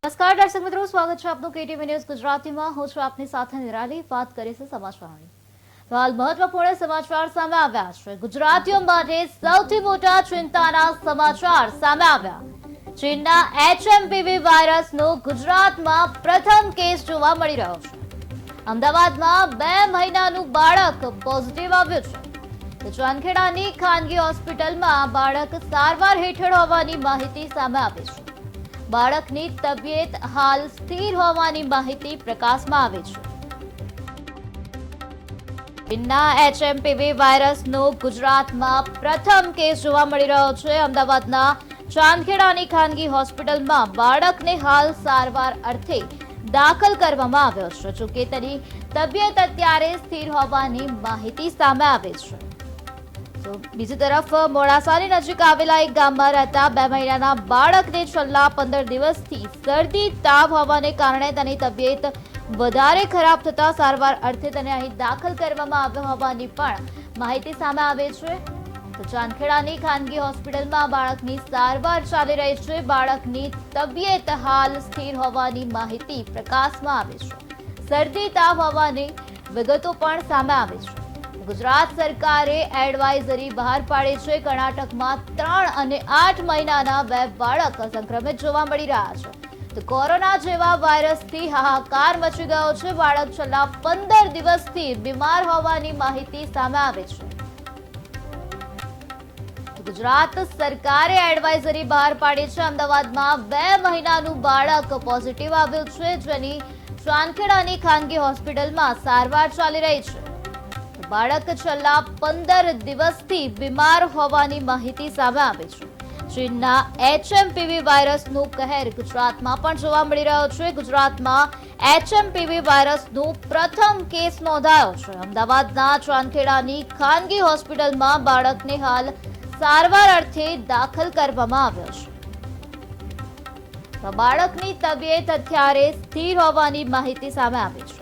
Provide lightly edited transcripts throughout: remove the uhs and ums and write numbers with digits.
નમસ્કાર દર્શક મિત્રો, સ્વાગત છે આપનું કેટીવી ન્યૂઝ ગુજરાતીમાં। હું છું આપની સાથે નિરાલી। વાત કરીશું સમાચારોની। તો હાલ મહત્વપૂર્ણ સમાચાર સામે આવ્યા છે। ગુજરાતીઓ માટે સૌથી મોટા ચિંતાના સમાચાર સામે આવ્યા। ચીનના HMPV વાયરસનો ગુજરાતમાં પ્રથમ કેસ જોવા મળી રહ્યો છે। અમદાવાદમાં 2 મહિનાનું બાળક પોઝિટિવ આવ્યું છે। ચાંદખેડાની ખાનગી હોસ્પિટલમાં બાળક સારવાર હેઠળ હોવાની માહિતી સામે આવી છે। બાળકની તબિયત હાલ સ્થિર હોવાની માહિતી પ્રકાશમાં આવી છે। ચીનના HMPV વાયરસનો ગુજરાતમાં પ્રથમ કેસ જોવા મળી રહ્યો છે। અમદાવાદના ચાંદખેડાની ખાનગી હોસ્પિટલમાં બાળકને હાલ સારવાર અર્થે દાખલ કરવામાં આવ્યો છે। જોકે તેની તબિયત અત્યારે સ્થિર હોવાની માહિતી સામે આવી છે। તો બીજી તરફ મોડાસાની નજીક આવેલા એક ગામમાં રહેતા 2 મહિનાના બાળકને છેલ્લા 15 દિવસથી શરદી તાવ હોવાને કારણે તેની તબિયત વધારે ખરાબ થતા સારવાર અર્થે તેને અહીં દાખલ કરવામાં આવ્યો હોવાની પણ માહિતી સામે આવી છે। તો ચાંદખેડાની ખાનગી હોસ્પિટલમાં બાળકની સારવાર ચાલી રહી છે। બાળકની તબિયત હાલ સ્થિર હોવાની માહિતી પ્રકાશમાં આવી છે। શરદી તાવ હોવાની વિગતો પણ સામે આવી છે। ગુજરાત સરકારે એડવાઇઝરી બહાર પાડી છે। કર્ણાટકમાં 3 અને 8 મહિનાના 2 બાળક સંક્રમિત જોવા મળી રહ્યા છે। તો કોરોના જેવા વાયરસથી હાહાકાર મચી ગયો છે। બાળક છેલ્લા 15 દિવસથી બીમાર હોવાની માહિતી સામે આવી છે। ગુજરાત સરકારે એડવાઇઝરી બહાર પાડી છે। અમદાવાદમાં 2 મહિનાનું બાળક પોઝિટિવ આવ્યું છે, જેની ચાંદખેડાની ખાનગી હોસ્પિટલમાં સારવાર ચાલી રહી છે। બાળક છેલ્લા 15 દિવસથી બીમાર હોવાની માહિતી સામે આવી છે। ચીનના HMPV વાયરસનું કહેર ગુજરાતમાં પણ જોવા મળી રહ્યો છે। ગુજરાતમાં HMPV વાયરસનો પ્રથમ કેસ નોંધાયો છે। અમદાવાદના ચાંદખેડાની ખાનગી હોસ્પિટલમાં બાળકને હાલ સારવાર અર્થે દાખલ કરવામાં આવ્યો છે। બાળકની તબિયત અત્યારે સ્થિર હોવાની માહિતી સામે આવી છે।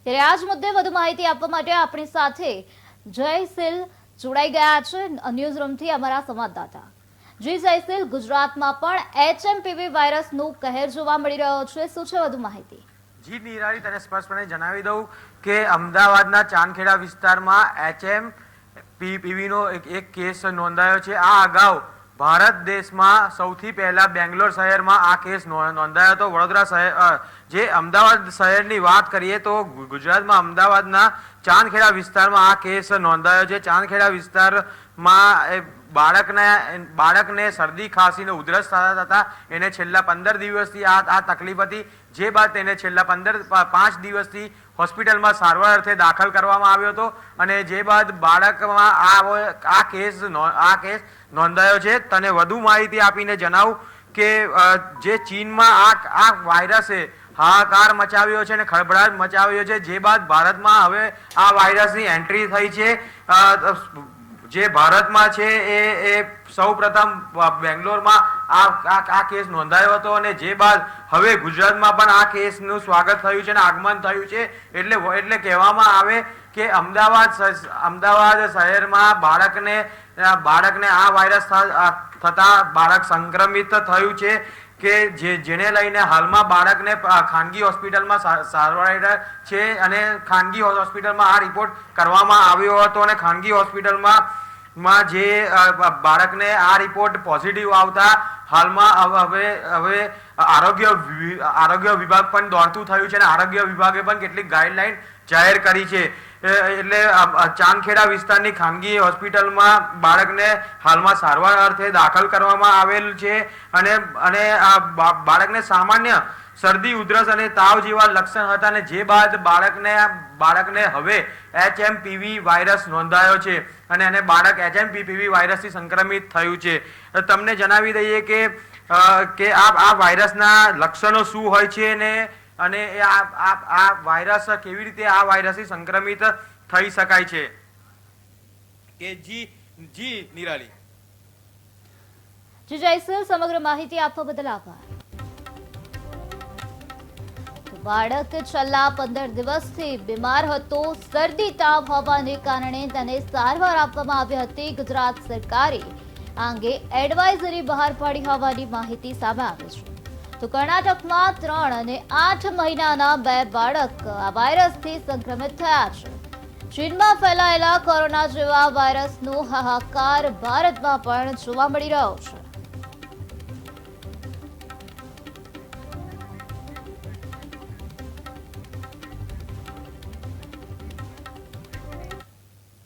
ત્યારે આ જ મુદ્દે વધુ માહિતી આપવા માટે આપણી સાથે જયસિલ જોડાઈ ગયા છે ન્યૂઝરૂમથી અમારા સંવાદદાતા। જી જયસિલ, ગુજરાતમાં પણ HMPV વાયરસનું કહેર જોવા મળી રહ્યો છે, શું છે વધુ માહિતી? જી નિરાલી, તને સ્પષ્ટપણે જણાવી દઉં કે અમદાવાદના ચાંદખેડા વિસ્તારમાં HMPVનો એક કેસ નોંધાયો છે। આ અગાઉ ભારત દેશમાં સૌથી પહેલા બેંગ્લોર શહેરમાં આ કેસ નોંધાયો હતો। વડોદરા શહેર, જે અમદાવાદ શહેરની વાત કરીએ તો ગુજરાતમાં અમદાવાદના ચાંદખેડા વિસ્તારમાં આ કેસ નોંધાયો છે। ચાંદખેડા વિસ્તારમાં બાળકને શરદી ખાંસીનો ઉધરસ થતા એને છેલ્લા 15 દિવસથી આ તકલીફ હતી, જે બાદ તેને છેલ્લા 5 દિવસથી હોસ્પિટલમાં સારવાર અર્થે દાખલ કરવામાં આવ્યો હતો અને જે બાદ બાળકમાં આ કેસ નોંધાયો છે। તને વધુ માહિતી આપીને જણાવું કે જે ચીનમાં આ વાયરસે હાહાકાર મચાવ્યો છે અને ખળભળાટ મચાવ્યો છે, જે બાદ ભારતમાં હવે આ વાયરસની એન્ટ્રી થઈ છે। જે ભારતમાં છે એ સૌ પ્રથમ બેંગ્લોરમાં આ કેસ નોંધાયો હતો અને જે બાદ હવે ગુજરાતમાં પણ આ કેસનું સ્વાગત થયું છે અને આગમન થયું છે। એટલે કહેવામાં આવે કે અમદાવાદ શહેરમાં બાળકને આ વાયરસ થતા બાળક સંક્રમિત થયું છે કે જેને લઈને હાલમાં બાળકને ખાનગી હોસ્પિટલમાં સારવાર હેઠળ છે અને ખાનગી હોસ્પિટલમાં આ રિપોર્ટ કરવામાં આવ્યો હતો અને ખાનગી હોસ્પિટલમાં જે બાળકને આ રિપોર્ટ પોઝિટિવ આવતા હાલમાં હવે આરોગ્ય વિભાગ પણ દોડતું થયું છે અને આરોગ્ય વિભાગે પણ કેટલીક ગાઈડલાઈન જાહેર કરી છે। એટલે ચાંદખેડા વિસ્તારની ખાનગી હોસ્પિટલમાં બાળકને હાલમાં સારવાર અર્થે દાખલ કરવામાં આવેલ છે અને આ બાળકને સામાન્ય શરદી, ઉધરસ અને તાવ જેવા લક્ષણ હતા અને જે બાદ બાળકને હવે HMPV વાયરસ નોંધાયો છે અને બાળક HMPV વાયરસથી સંક્રમિત થયું છે। તમને જણાવી દઈએ કે આ વાયરસના લક્ષણો શું હોય છે અને આ વાયરસ કેવી રીતે આ વાયરસથી સંક્રમિત થઈ શકાય છે કે જી નિરાલી। જી જયસિલ, સમગ્ર માહિતી આપવા બદલ આભાર। બાળક છેલ્લા 15 દિવસથી બીમાર હતો. શરદી તાવ હોવાને કારણે તેને સારવાર આપવામાં આવી હતી. ગુજરાત સરકારે આ અંગે એડવાઇઝરી બહાર પાડી હોવાની માહિતી સામે આવી છે. તો કર્ણાટકમાં 3 અને 8 મહિનાના 2 બાળક આ વાયરસથી સંક્રમિત થયા છે. ચીનમાં ફેલાયેલા કોરોના જેવા વાયરસનો હાહાકાર ભારતમાં પણ જોવા મળી રહ્યો છે.